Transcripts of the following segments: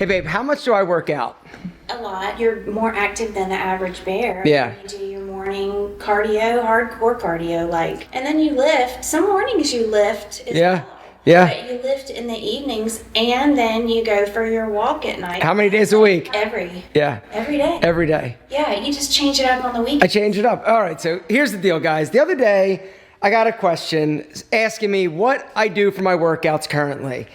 Hey babe, how much do I work out? A lot. You're more active than the average bear. Yeah. You do your morning cardio, hardcore cardio, and then you lift. Some mornings you lift as Yeah. well. Yeah. But you lift in the evenings, and then you go for your walk at night. How many days a week? Every day. Every day. Yeah, you just change it up on the weekend. I change it up. All right, so here's the deal, guys. The other day, I got a question asking me what I do for my workouts currently.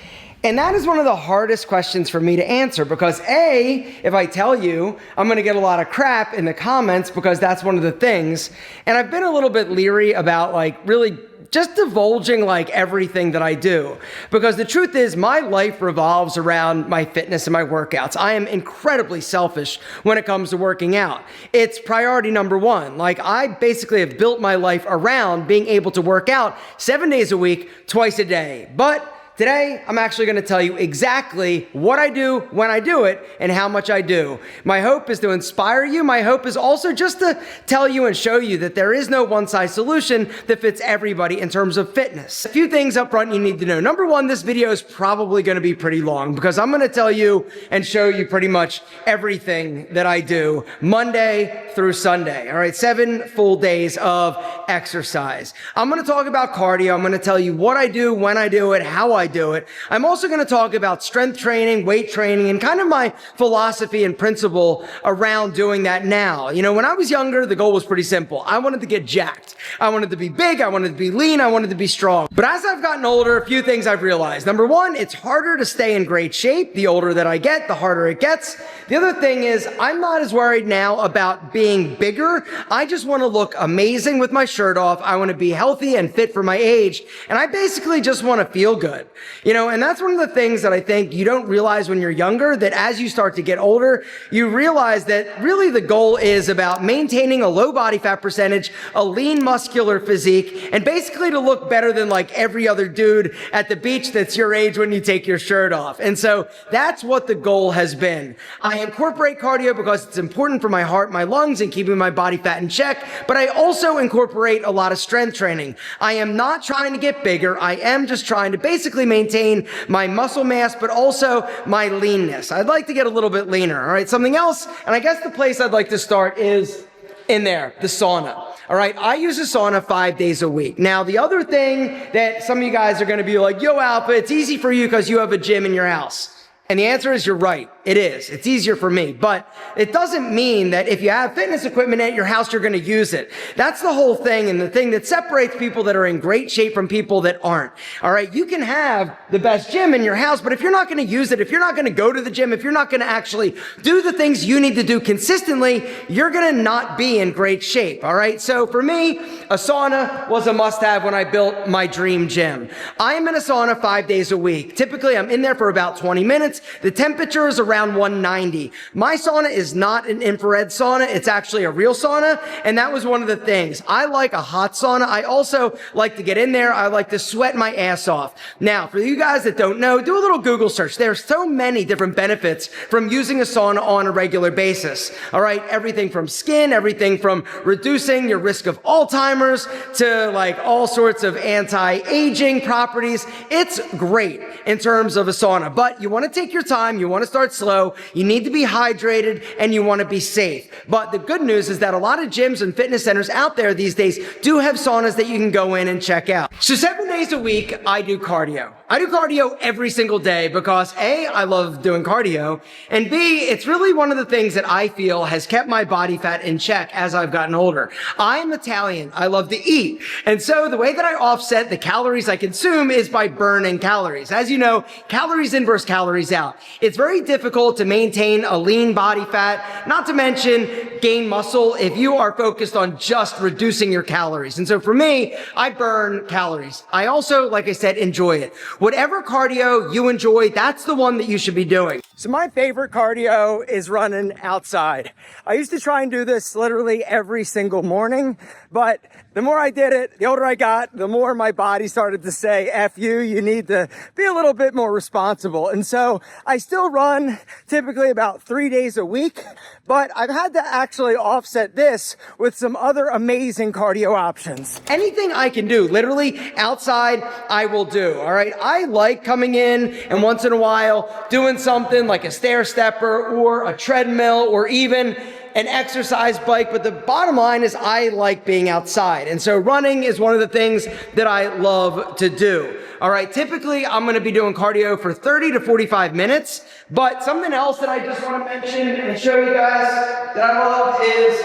And that is one of the hardest questions for me to answer because A, if I tell you, I'm gonna get a lot of crap in the comments because that's one of the things. And I've been a little bit leery about really just divulging everything that I do. Because the truth is my life revolves around my fitness and my workouts. I am incredibly selfish when it comes to working out. It's priority number one. I basically have built my life around being able to work out 7 days a week, twice a day. But today, I'm actually going to tell you exactly what I do, when I do it, and how much I do. My hope is to inspire you. My hope is also just to tell you and show you that there is no one-size solution that fits everybody in terms of fitness. A few things up front you need to know. Number one, this video is probably going to be pretty long because I'm going to tell you and show you pretty much everything that I do Monday through Sunday. All right, 7 full days of exercise. I'm going to talk about cardio. I'm going to tell you what I do, when I do it, how I do it. I'm also going to talk about strength training, weight training, and kind of my philosophy and principle around doing that now. You know, when I was younger, the goal was pretty simple. I wanted to get jacked. I wanted to be big. I wanted to be lean. I wanted to be strong. But as I've gotten older, a few things I've realized. Number one, it's harder to stay in great shape. The older that I get, the harder it gets. The other thing is I'm not as worried now about being bigger. I just want to look amazing with my shirt off. I want to be healthy and fit for my age. And I basically just want to feel good. You know, and that's one of the things that I think you don't realize when you're younger, that as you start to get older, you realize that really the goal is about maintaining a low body fat percentage, a lean muscular physique, and basically to look better than every other dude at the beach that's your age when you take your shirt off. And so that's what the goal has been. I incorporate cardio because it's important for my heart, my lungs, and keeping my body fat in check, but I also incorporate a lot of strength training. I am not trying to get bigger. I am just trying to basically maintain my muscle mass, but also my leanness. I'd like to get a little bit leaner. All right, something else, and I guess the place I'd like to start is in there, the sauna. All right, I use a sauna 5 days a week. Now, the other thing that some of you guys are going to be like, yo, Alpha, it's easy for you because you have a gym in your house. And the answer is you're right. It is. It's easier for me. But it doesn't mean that if you have fitness equipment at your house, you're going to use it. That's the whole thing and the thing that separates people that are in great shape from people that aren't. All right. You can have the best gym in your house, but if you're not going to use it, if you're not going to go to the gym, if you're not going to actually do the things you need to do consistently, you're going to not be in great shape. All right. So for me, a sauna was a must-have when I built my dream gym. I am in a sauna 5 days a week. Typically, I'm in there for about 20 minutes. The temperature is around 190. My sauna is not an infrared sauna. It's actually a real sauna. And that was one of the things. I like a hot sauna. I also like to get in there. I like to sweat my ass off. Now, for you guys that don't know, do a little Google search. There's so many different benefits from using a sauna on a regular basis. All right. Everything from skin, everything from reducing your risk of Alzheimer's to all sorts of anti-aging properties. It's great in terms of a sauna, but you want to take your time. You want to start slow. You need to be hydrated and you want to be safe. But the good news is that a lot of gyms and fitness centers out there these days do have saunas that you can go in and check out. So 7 days a week, I do cardio. I do cardio every single day because A, I love doing cardio, and B, it's really one of the things that I feel has kept my body fat in check as I've gotten older. I'm Italian. I love to eat. And so the way that I offset the calories I consume is by burning calories. As you know, calories in versus calories out. It's very difficult to maintain a lean body fat, not to mention gain muscle if you are focused on just reducing your calories. And so for me, I burn calories. I also, like I said, enjoy it. Whatever cardio you enjoy, that's the one that you should be doing. So my favorite cardio is running outside. I used to try and do this literally every single morning, but the more I did it, the older I got, the more my body started to say, F you need to be a little bit more responsible. And so I still run typically about 3 days a week, but I've had to actually offset this with some other amazing cardio options. Anything I can do, literally outside, I will do, all right? I like coming in and once in a while doing something like a stair stepper or a treadmill or even an exercise bike, but the bottom line is I like being outside. And so running is one of the things that I love to do. All right, typically I'm gonna be doing cardio for 30 to 45 minutes, but something else that I just wanna mention and show you guys that I love is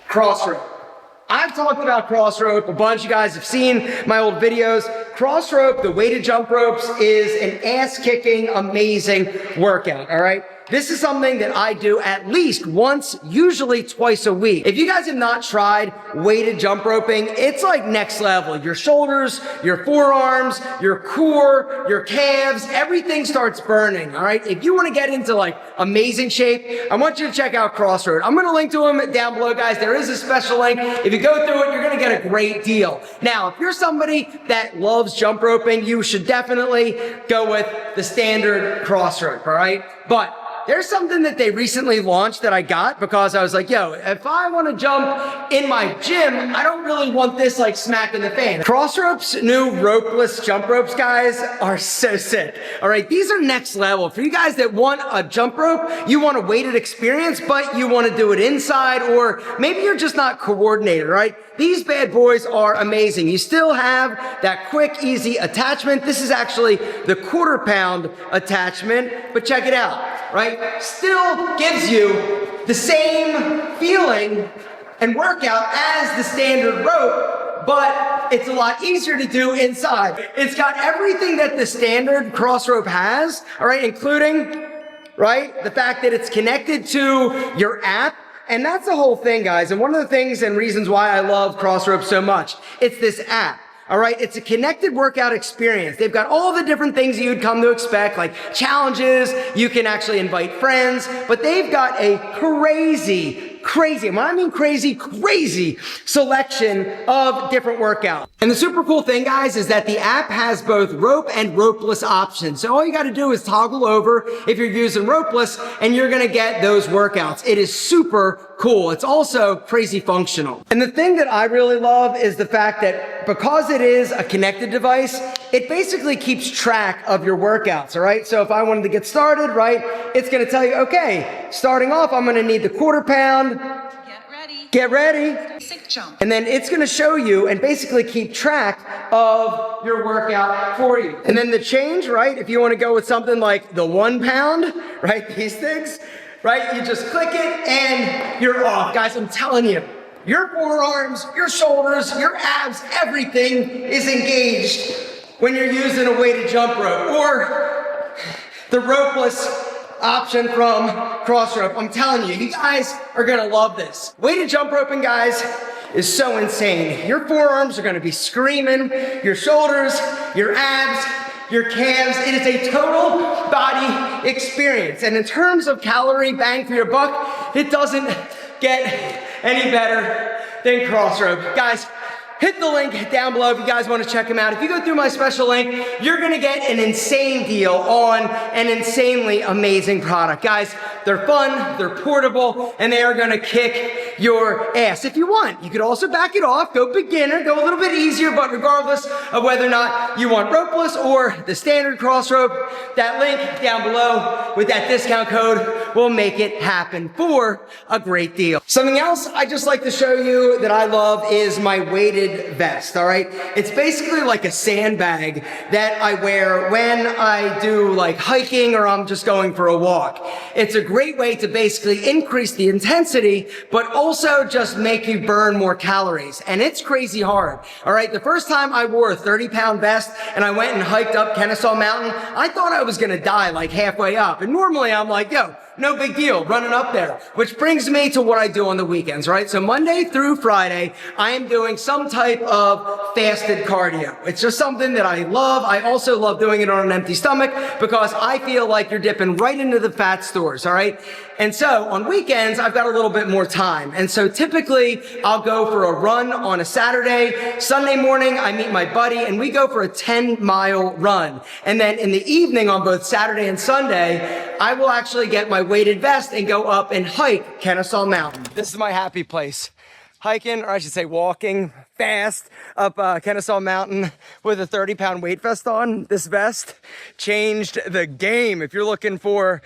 Crossrope. I've talked about Crossrope a bunch. You guys have seen my old videos. Crossrope, the weighted jump ropes, is an ass-kicking, amazing workout, all right? This is something that I do at least once, usually twice a week. If you guys have not tried weighted jump roping, it's like next level. Your shoulders, your forearms, your core, your calves, everything starts burning, all right? If you want to get into like amazing shape, I want you to check out Crossrope. I'm going to link to them down below, guys. There is a special link. If you go through it, you're going to get a great deal. Now, if you're somebody that loves jump roping, you should definitely go with the standard Crossrope, all right? But there's something that they recently launched that I got because I was like, yo, if I want to jump in my gym, I don't really want this like smack in the fan. Crossrope's new ropeless jump ropes, guys, are so sick. All right, these are next level. For you guys that want a jump rope, you want a weighted experience, but you want to do it inside, or maybe you're just not coordinated, right? These bad boys are amazing. You still have that quick, easy attachment. This is actually the 1/4 pound attachment, but check it out, right? Still gives you the same feeling and workout as the standard rope, but it's a lot easier to do inside. It's got everything that the standard Crossrope has, all right, including, right, the fact that it's connected to your app. And that's the whole thing, guys. And one of the things and reasons why I love Crossrope so much, it's this app. All right, it's a connected workout experience. They've got all the different things you'd come to expect, like challenges. You can actually invite friends, but they've got a crazy selection of different workouts. And the super cool thing, guys, is that the app has both rope and ropeless options. So all you got to do is toggle over if you're using ropeless, and you're going to get those workouts. It is super cool. It's also crazy functional. And the thing that I really love is the fact that because it is a connected device, it basically keeps track of your workouts, all right? So if I wanted to get started, right, it's going to tell you, okay, starting off, I'm going to need the 1/4 pound. Get ready. Basic jump. And then it's going to show you and basically keep track of your workout for you. And then the change, right, if you want to go with something like the 1 pound, right, these things, right, you just click it and you're off. Guys, I'm telling you, your forearms, your shoulders, your abs, everything is engaged when you're using a weighted jump rope or the ropeless option from Crossrope. I'm telling you, you guys are gonna love this. Weighted jump roping, guys, is so insane. Your forearms are gonna be screaming, your shoulders, your abs, your calves. It is a total body experience. And in terms of calorie bang for your buck, it doesn't get any better than Crossrope. Guys, hit the link down below if you guys want to check them out. If you go through my special link, you're going to get an insane deal on an insanely amazing product. Guys, they're fun, they're portable, and they are going to kick your ass. If you want, you could also back it off, go beginner, go a little bit easier, but regardless of whether or not you want ropeless or the standard Crossrope, that link down below with that discount code will make it happen for a great deal. Something else I just like to show you that I love is my weighted vest, all right? It's basically like a sandbag that I wear when I do like hiking or I'm just going for a walk. It's a great way to basically increase the intensity, but also just make you burn more calories. And it's crazy hard, all right? The first time I wore a 30-pound vest and I went and hiked up Kennesaw Mountain, I thought I was gonna die like halfway up. And normally I'm like, yo, No big deal, running up there. Which brings me to what I do on the weekends, right? So Monday through Friday, I am doing some type of fasted cardio. It's just something that I love. I also love doing it on an empty stomach because I feel like you're dipping right into the fat stores, all right? And so on weekends, I've got a little bit more time. And so typically I'll go for a run on a Saturday. Sunday morning, I meet my buddy and we go for a 10-mile run. And then in the evening on both Saturday and Sunday, I will actually get my weighted vest and go up and hike Kennesaw Mountain. This is my happy place. Hiking, or I should say walking fast up Kennesaw Mountain with a 30-pound weight vest on. This vest changed the game. If you're looking for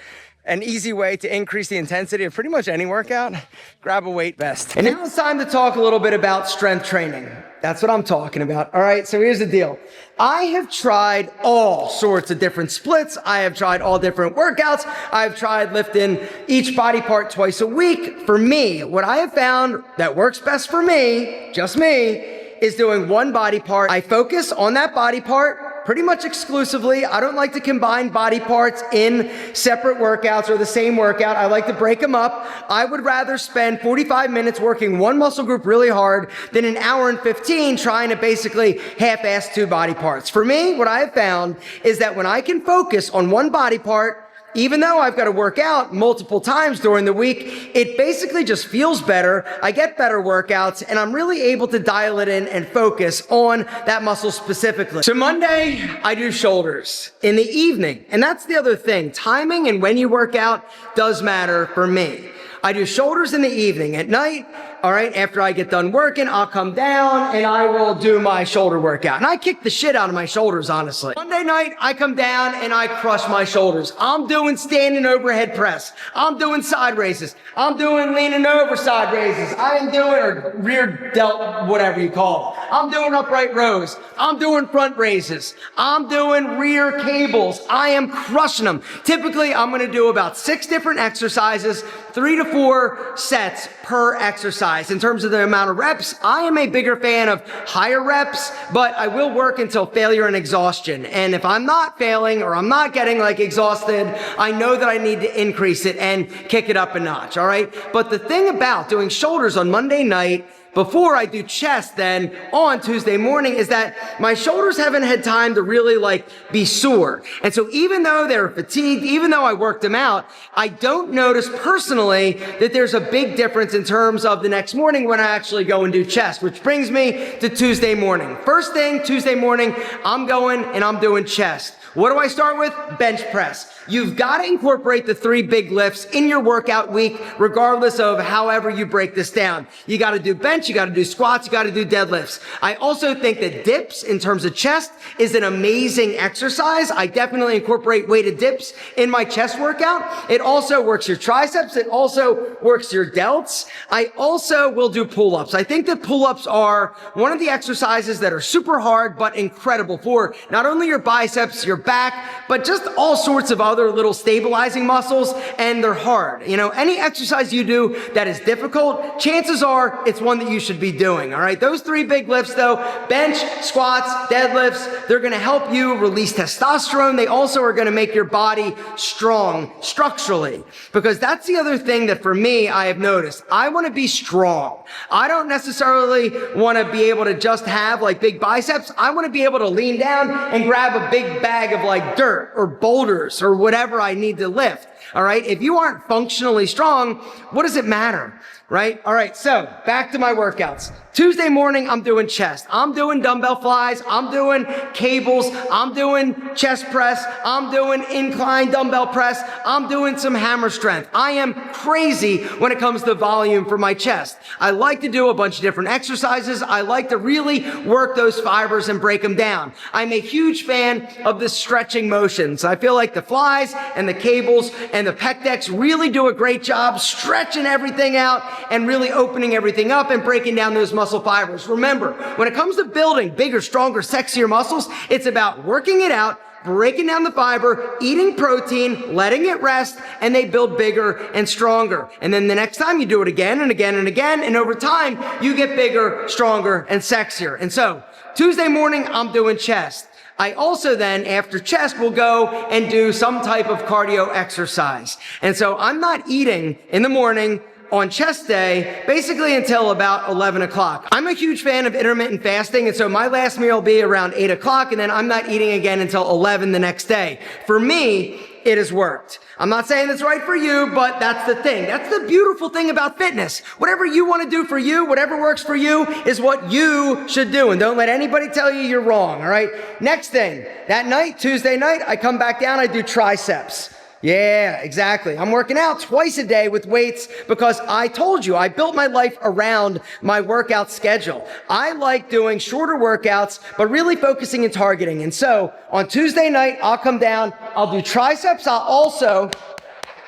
an easy way to increase the intensity of pretty much any workout, grab a weight vest. And now it's time to talk a little bit about strength training. That's what I'm talking about. All right, so here's the deal. I have tried all sorts of different splits. I have tried all different workouts. I've tried lifting each body part twice a week. For me, what I have found that works best for me, just me, is doing one body part. I focus on that body part pretty much exclusively. I don't like to combine body parts in separate workouts or the same workout. I like to break them up. I would rather spend 45 minutes working one muscle group really hard than an hour and 15 trying to basically half-ass two body parts. For me, what I have found is that when I can focus on one body part, even though I've got to work out multiple times during the week, it basically just feels better. I get better workouts and I'm really able to dial it in and focus on that muscle specifically. So Monday, I do shoulders in the evening. And that's the other thing. Timing and when you work out does matter for me. I do shoulders in the evening. At night, all right, after I get done working, I'll come down and I will do my shoulder workout. And I kick the shit out of my shoulders, honestly. Monday night, I come down and I crush my shoulders. I'm doing standing overhead press. I'm doing side raises. I'm doing leaning over side raises. I am doing or rear delt, whatever you call it. I'm doing upright rows. I'm doing front raises. I'm doing rear cables. I am crushing them. Typically, I'm going to do about 6 different exercises, 3 to 4 sets per exercise. In terms of the amount of reps, I am a bigger fan of higher reps, but I will work until failure and exhaustion. And if I'm not failing or I'm not getting like exhausted, I know that I need to increase it and kick it up a notch, all right? But the thing about doing shoulders on Monday night before I do chest then on Tuesday morning is that my shoulders haven't had time to really like be sore. And so even though they're fatigued, even though I worked them out, I don't notice personally that there's a big difference in terms of the next morning when I actually go and do chest, which brings me to Tuesday morning. First thing, Tuesday morning, I'm going and I'm doing chest. What do I start with? Bench press. You've got to incorporate the 3 big lifts in your workout week, regardless of however you break this down. You got to do bench, you got to do squats, you got to do deadlifts. I also think that dips in terms of chest is an amazing exercise. I definitely incorporate weighted dips in my chest workout. It also works your triceps. It also works your delts. I also will do pull-ups. I think that pull-ups are one of the exercises that are super hard, but incredible for not only your biceps, your back, but just all sorts of other little stabilizing muscles, and they're hard. You know, any exercise you do that is difficult, chances are it's one that you should be doing, all right? Those 3 big lifts though, bench, squats, deadlifts, they're gonna help you release testosterone. They also are gonna make your body strong structurally, because that's the other thing that for me, I have noticed. I wanna be strong. I don't necessarily wanna be able to just have like big biceps. I wanna be able to lean down and grab a big bag of like dirt or boulders or whatever I need to lift. All right. If you aren't functionally strong, what does it matter? Right? All right. So back to my workouts. Tuesday morning, I'm doing chest. I'm doing dumbbell flies. I'm doing cables. I'm doing chest press. I'm doing incline dumbbell press. I'm doing some hammer strength. I am crazy when it comes to volume for my chest. I like to do a bunch of different exercises. I like to really work those fibers and break them down. I'm a huge fan of the stretching motions. I feel like the flies and the cables and the pec decks really do a great job stretching everything out and really opening everything up and breaking down those muscle fibers. Remember, when it comes to building bigger, stronger, sexier muscles, it's about working it out, breaking down the fiber, eating protein, letting it rest, and they build bigger and stronger. And then the next time you do it again and again and again, and over time, you get bigger, stronger, and sexier. And so, Tuesday morning, I'm doing chest. I also then, after chest, will go and do some type of cardio exercise. And so I'm not eating in the morning on chest day, basically until about 11 o'clock. I'm a huge fan of intermittent fasting, and so my last meal will be around 8 o'clock, and then I'm not eating again until 11 the next day. For me, it has worked. I'm not saying it's right for you, but that's the thing. That's the beautiful thing about fitness. Whatever you want to do for you, whatever works for you is what you should do. And don't let anybody tell you you're wrong, all right? Next thing, that night, Tuesday night, I come back down, I do triceps. Yeah, exactly. I'm working out twice a day with weights because I told you, I built my life around my workout schedule. I like doing shorter workouts, but really focusing and targeting. And so on Tuesday night, I'll come down, I'll do triceps. I'll also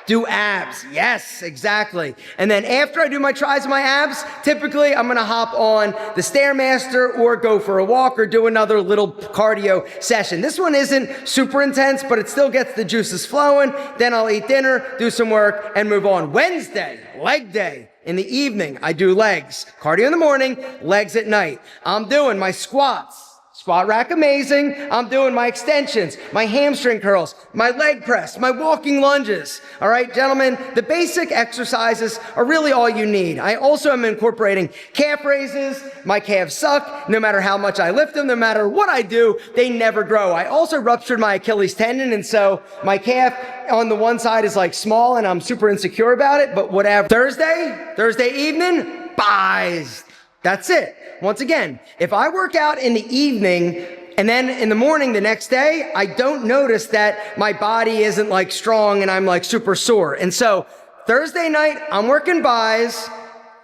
do abs. Yes, exactly. And then after I do my tris and my abs, typically I'm going to hop on the Stairmaster or go for a walk or do another little cardio session. This one isn't super intense, but it still gets the juices flowing. Then I'll eat dinner, do some work, and move on. Wednesday, leg day. In the evening, I do legs. Cardio in the morning, legs at night. I'm doing my squats. Squat rack amazing. I'm doing my extensions, my hamstring curls, my leg press, my walking lunges. All right, gentlemen, the basic exercises are really all you need. I also am incorporating calf raises. My calves suck. No matter how much I lift them, no matter what I do, they never grow. I also ruptured my Achilles tendon, and so my calf on the one side is like small, and I'm super insecure about it, but whatever. Thursday evening, buys. That's it. Once again, if I work out in the evening and then in the morning the next day, I don't notice that my body isn't like strong and I'm like super sore. And so Thursday night, I'm working buys.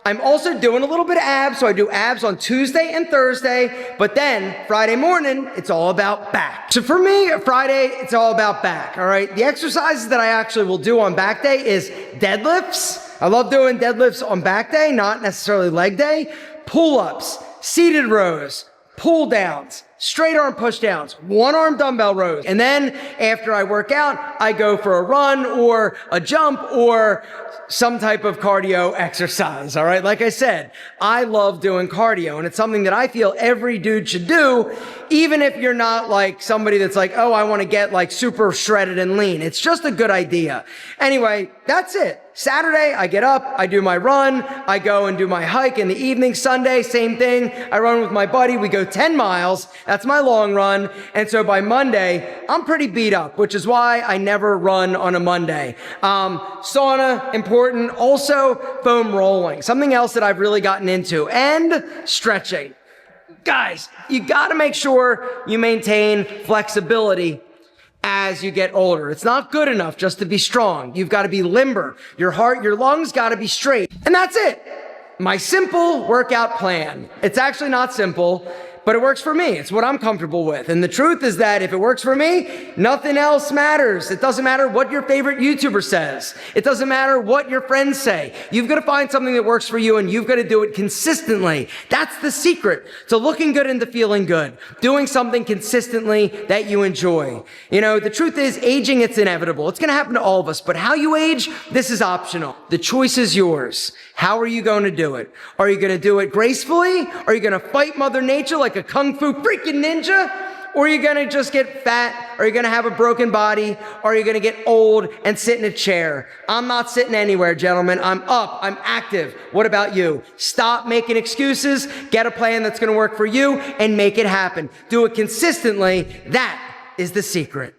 I'm also doing a little bit of abs. So I do abs on Tuesday and Thursday, but then Friday morning, it's all about back. So for me, Friday, it's all about back. All right. The exercises that I actually will do on back day is deadlifts. I love doing deadlifts on back day, not necessarily leg day. Pull-ups, seated rows, pull downs, straight arm push downs, one arm dumbbell rows. And then after I work out, I go for a run or a jump or some type of cardio exercise. All right. Like I said, I love doing cardio, and it's something that I feel every dude should do, even if you're not like somebody that's like, oh, I want to get like super shredded and lean. It's just a good idea. Anyway, that's it. Saturday, I get up, I do my run, I go and do my hike in the evening. Sunday, same thing. I run with my buddy. We go 10 miles. That's my long run. And so by Monday, I'm pretty beat up, which is why I never run on a Monday. Sauna, important. Also, foam rolling, something else that I've really gotten into, and stretching. Guys, you got to make sure you maintain flexibility as you get older. It's not good enough just to be strong. You've got to be limber. Your heart, your lungs got to be straight. And that's it. My simple workout plan. It's actually not simple, but it works for me. It's what I'm comfortable with. And the truth is that if it works for me, nothing else matters. It doesn't matter what your favorite YouTuber says. It doesn't matter what your friends say. You've got to find something that works for you, and you've got to do it consistently. That's the secret to looking good and to feeling good. Doing something consistently that you enjoy. You know, the truth is, aging, it's inevitable. It's going to happen to all of us, but how you age, this is optional. The choice is yours. How are you going to do it? Are you going to do it gracefully? Are you going to fight Mother Nature like a kung fu freaking ninja? Or are you going to just get fat? Are you going to have a broken body? Or are you going to get old and sit in a chair? I'm not sitting anywhere, gentlemen. I'm up. I'm active. What about you? Stop making excuses. Get a plan that's going to work for you and make it happen. Do it consistently. That is the secret.